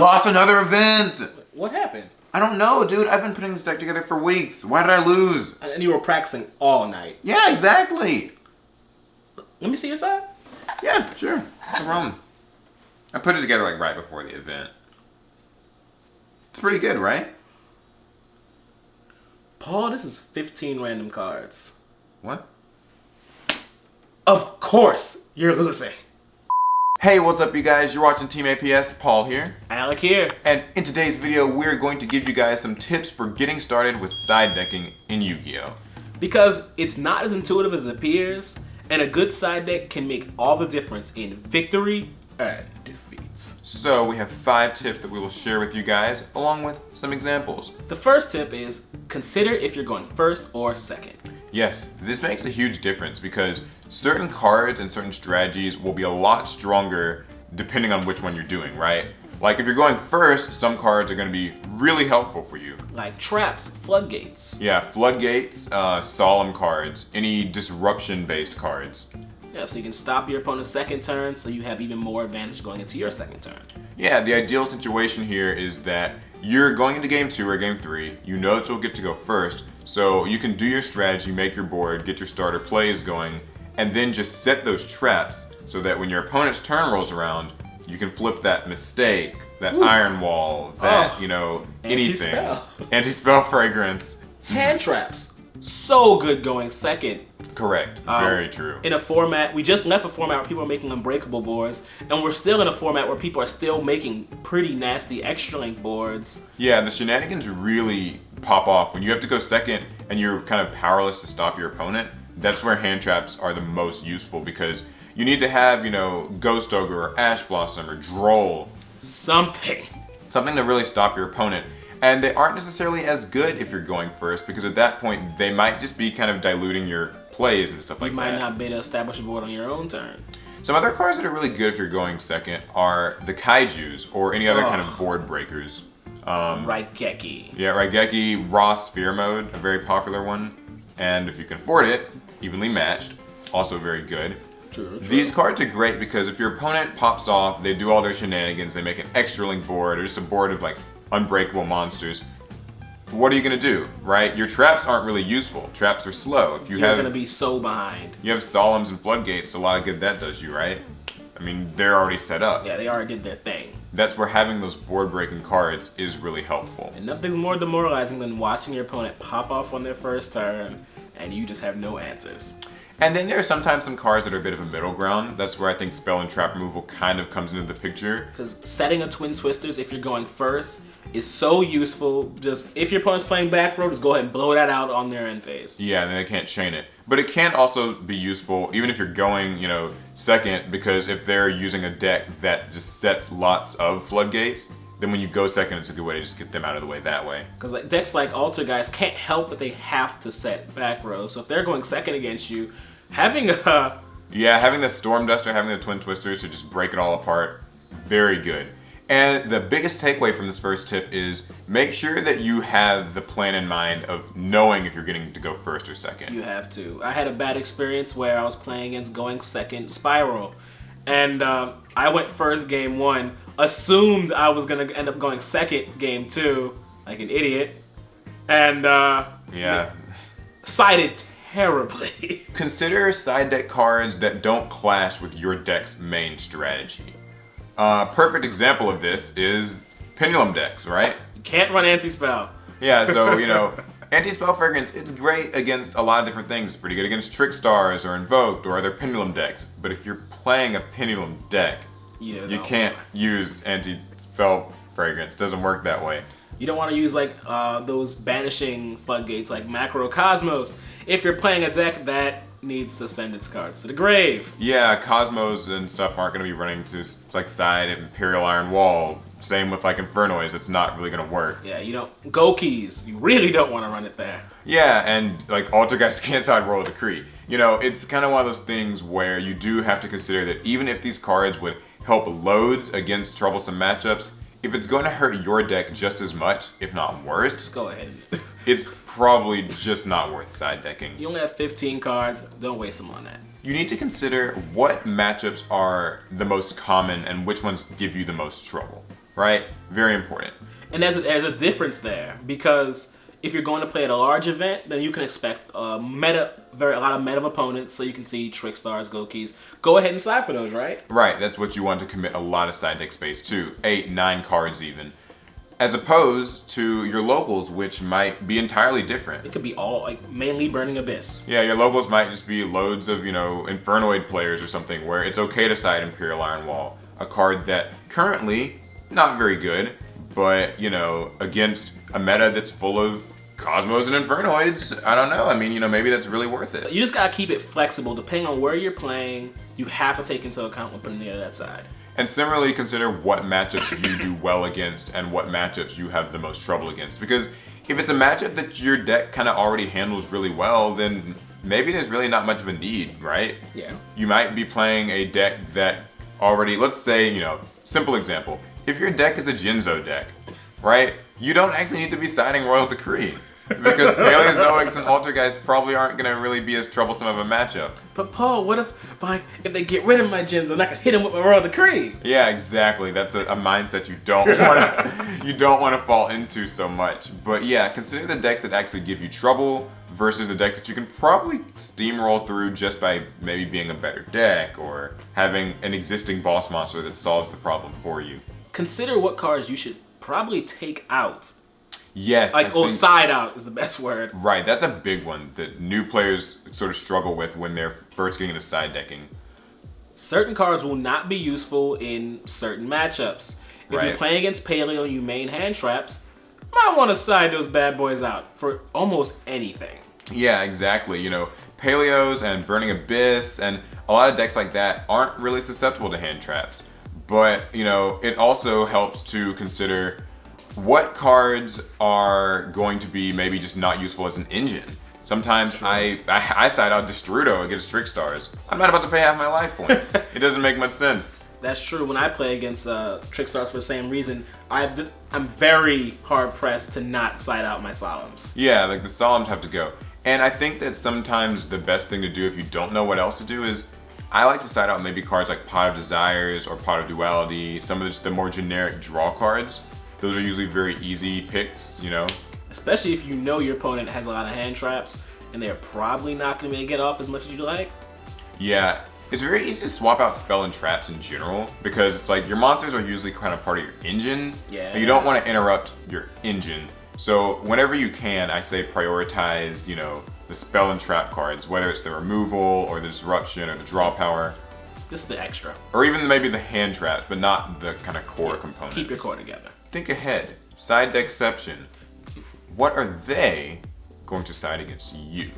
lost another event! What happened? I don't know, dude. I've been putting this deck together for weeks. Why did I lose? And you were practicing all night. Yeah, exactly. Let me see your side. Yeah, sure. What's wrong? I put it together like right before the event. It's pretty good, right? Paul, this is 15 random cards. What? Of course, you're losing. Hey, what's up, you guys? You're watching Team APS. Paul here. Alec here. And in today's video, we're going to give you guys some tips for getting started with side decking in Yu-Gi-Oh! Because it's not as intuitive as it appears, and a good side deck can make all the difference in victory and defeats. So we have 5 tips that we will share with you guys, along with some examples. The first tip is consider if you're going first or second. Yes, this makes a huge difference because certain cards and certain strategies will be a lot stronger depending on which one you're doing, right? Like if you're going first, some cards are going to be really helpful for you. Like traps, floodgates. Yeah, floodgates, solemn cards, any disruption-based cards. Yeah, so you can stop your opponent's second turn so you have even more advantage going into your second turn. Yeah, the ideal situation here is that you're going into game 2 or game 3, you know that you'll get to go first, so you can do your strategy, make your board, get your starter plays going, and then just set those traps so that when your opponent's turn rolls around, you can flip that mistake, that iron wall, that, anything. Anti-spell. Anti-spell fragrance. Hand traps. So good going second. Correct. Very true. In a format, we just left a format where people are making unbreakable boards, and we're still in a format where people are still making pretty nasty extra link boards. Yeah, the shenanigans really pop off when you have to go second and you're kind of powerless to stop your opponent. That's where hand traps are the most useful because you need to have, Ghost Ogre or Ash Blossom or Droll. Something to really stop your opponent. And they aren't necessarily as good if you're going first because at that point they might just be kind of diluting your plays and stuff like that. You might not be able to establish a board on your own turn. Some other cards that are really good if you're going second are the Kaijus or any other kind of board breakers. Raigeki. Yeah, Raigeki, Raw Sphere Mode, a very popular one. And if you can afford it, evenly matched, also very good. True. These cards are great because if your opponent pops off, they do all their shenanigans, they make an extra link board or just a board of like unbreakable monsters. What are you gonna do, right? Your traps aren't really useful. Traps are slow. If you're gonna be so behind. You have Solemns and Floodgates, a lot of good that does you, right? I mean, they're already set up. Yeah, they already did their thing. That's where having those board-breaking cards is really helpful. And nothing's more demoralizing than watching your opponent pop off on their first turn, and you just have no answers. And then there are sometimes some cards that are a bit of a middle ground. That's where I think spell and trap removal kind of comes into the picture. Because setting a Twin Twisters if you're going first is so useful. Just if your opponent's playing back row, just go ahead and blow that out on their end phase. Yeah, and then they can't chain it. But it can also be useful even if you're going, second, because if they're using a deck that just sets lots of floodgates, then when you go second, it's a good way to just get them out of the way that way. Because decks like Alter guys can't help but they have to set back row. So if they're going second against you, having a... Yeah, having the Storm Duster, having the Twin Twisters to just break it all apart, very good. And the biggest takeaway from this first tip is make sure that you have the plan in mind of knowing if you're getting to go first or second. You have to. I had a bad experience where I was playing against going second Spiral. And I went first game 1, assumed I was going to end up going second game 2, like an idiot. And sided terribly. Consider side deck cards that don't clash with your deck's main strategy. Perfect example of this is Pendulum decks, right? You can't run anti-spell. Yeah, so, anti-spell fragrance, it's great against a lot of different things. It's pretty good against Trick Stars or Invoked or other Pendulum decks. But if you're playing a Pendulum deck, you can't use anti-spell fragrance. It doesn't work that way. You don't want to use like those banishing floodgates like Macro Cosmos if you're playing a deck that needs to send its cards to the grave. Yeah, Cosmos and stuff aren't going to be running to like side Imperial Iron Wall. Same with like Infernoids, it's not really going to work. Yeah, Gokeys, you really don't want to run it there. Yeah, and like Altergeist can't side Royal Decree. It's kind of one of those things where you do have to consider that even if these cards would help loads against troublesome matchups, if it's going to hurt your deck just as much, if not worse, just go ahead. It's probably just not worth side decking. You only have 15 cards, don't waste them on that. You need to consider what matchups are the most common and which ones give you the most trouble. right? Very important. And there's a difference there, because if you're going to play at a large event, then you can expect a lot of meta opponents, so you can see Trickstars, Gokis. Go ahead and side for those, right? Right, that's what you want to commit a lot of side deck space to, 8, 9 cards even. As opposed to your locals, which might be entirely different. It could be all, like, mainly Burning Abyss. Yeah, your locals might just be loads of, Infernoid players or something, where it's okay to side Imperial Iron Wall, a card that currently, not very good, but, against a meta that's full of Cosmos and Infernoids, I don't know. I mean, maybe that's really worth it. You just gotta keep it flexible. Depending on where you're playing, you have to take into account when putting it on that side. And similarly, consider what matchups you do well against and what matchups you have the most trouble against. Because if it's a matchup that your deck kind of already handles really well, then maybe there's really not much of a need, right? Yeah. You might be playing a deck that already, let's say, simple example. If your deck is a Jinzo deck, right? You don't actually need to be siding Royal Decree. Because Paleozoics and Altergeist probably aren't going to really be as troublesome of a matchup. But Paul, what if they get rid of my Jinzo and I can hit him with my Royal Decree? Yeah, exactly. That's a mindset you don't want to fall into so much. But yeah, consider the decks that actually give you trouble versus the decks that you can probably steamroll through just by maybe being a better deck or having an existing boss monster that solves the problem for you. Consider what cards you should probably take out. Yes. Side out is the best word. Right, that's a big one that new players sort of struggle with when they're first getting into side decking. Certain cards will not be useful in certain matchups. If you're playing against Paleo and you main hand traps, you might want to side those bad boys out for almost anything. Yeah, exactly. Paleos and Burning Abyss and a lot of decks like that aren't really susceptible to hand traps. But, it also helps to consider what cards are going to be maybe just not useful as an engine. Sometimes I side out Destrudo against Trickstars. I'm not about to pay half my life points. It doesn't make much sense. That's true. When I play against Trickstars for the same reason, I'm very hard-pressed to not side out my Solemns. Yeah, the Solemns have to go. And I think that sometimes the best thing to do if you don't know what else to do is I like to side out maybe cards like Pot of Desires or Pot of Duality, some of the more generic draw cards. Those are usually very easy picks, Especially if you know your opponent has a lot of hand traps and they're probably not going to get off as much as you'd like. Yeah, it's very easy to swap out spell and traps in general because it's like your monsters are usually kind of part of your engine. Yeah. And you don't want to interrupt your engine. So whenever you can, I say prioritize, the spell and trap cards, whether it's the removal or the disruption or the draw power. Just the extra. Or even maybe the hand traps, but not the kind of core components. Keep your core together. Think ahead. Side deckception. What are they going to side against you?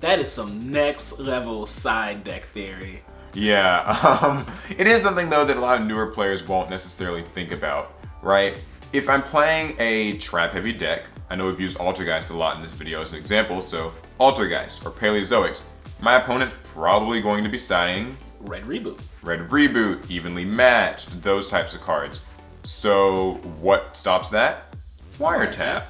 That is some next level side deck theory. Yeah, it is something though that a lot of newer players won't necessarily think about, right? If I'm playing a trap heavy deck, I know we've used Altergeist a lot in this video as an example, so Altergeist or Paleozoics, my opponent's probably going to be siding Red Reboot, Evenly Matched, those types of cards. So what stops that? Wiretap.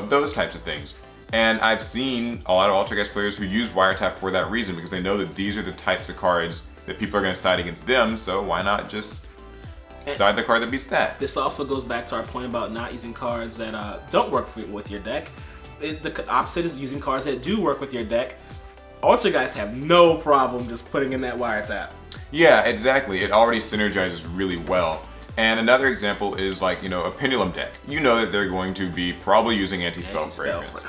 Those types of things. And I've seen a lot of Altergeist players who use Wiretap for that reason because they know that these are the types of cards that people are going to side against them, so why not just side the card that beats that? This also goes back to our point about not using cards that don't work with your deck. The opposite is using cards that do work with your deck. Altergeist have no problem just putting in that Wiretap. Yeah, exactly. It already synergizes really well. And another example is a Pendulum deck. You know that they're going to be probably using Anti-Spell Fragrance.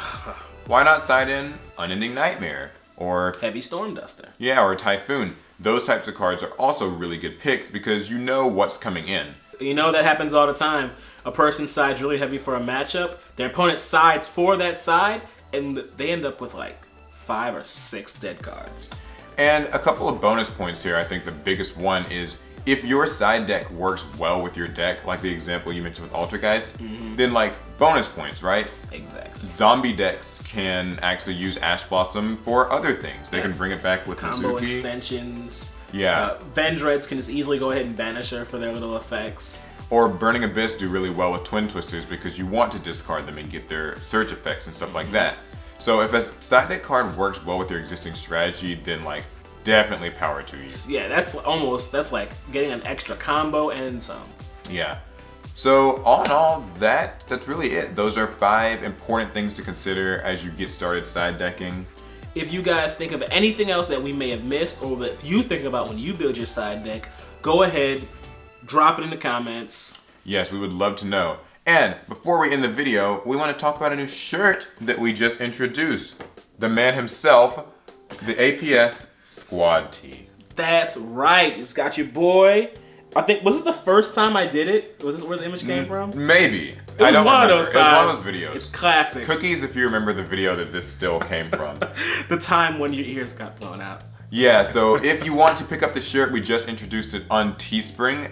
Why not side in Unending Nightmare? Or Heavy Storm Duster. Yeah, or Typhoon. Those types of cards are also really good picks because you know what's coming in. That happens all the time. A person sides really heavy for a matchup, their opponent sides for that side, and they end up with 5 or 6 dead cards. And a couple of bonus points here. I think the biggest one is if your side deck works well with your deck, like the example you mentioned with Altergeist, then bonus points, right? Exactly. Zombie decks can actually use Ash Blossom for other things. They can bring it back with combo Mizuki. extensions. Yeah. Vendreads can just easily go ahead and banish her for their little effects. Or Burning Abyss do really well with Twin Twisters because you want to discard them and get their search effects and stuff like that. So if a side deck card works well with your existing strategy, then definitely power to you. Yeah, that's like getting an extra combo and some. Yeah. So all in all, that's really it. Those are 5 important things to consider as you get started side decking. If you guys think of anything else that we may have missed or that you think about when you build your side deck, go ahead, drop it in the comments. Yes, we would love to know. And before we end the video, we want to talk about a new shirt that we just introduced. The man himself, the APS Squad Tee. That's right. It's got your boy. I think, was this the first time I did it? Was this where the image came from? Maybe. It was one of those times. It was one of those videos. It's classic. Cookies if you remember the video that this still came from. The time when your ears got blown out. Yeah, so if you want to pick up the shirt, we just introduced it on Teespring.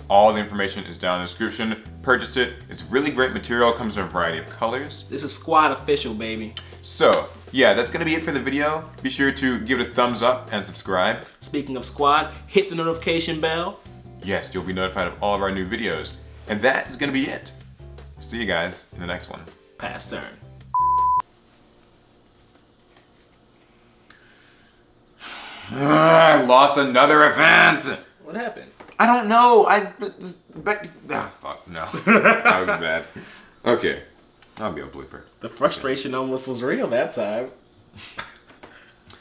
All the information is down in the description. Purchase it. It's really great material. It comes in a variety of colors. This is Squad official, baby. So, yeah, that's going to be it for the video. Be sure to give it a thumbs up and subscribe. Speaking of Squad, hit the notification bell. Yes, you'll be notified of all of our new videos. And that is going to be it. See you guys in the next one. Pass turn. I lost another event! What happened? I don't know. Fuck, no. That was bad. Okay. I'll be a blooper. The frustration almost was real that time.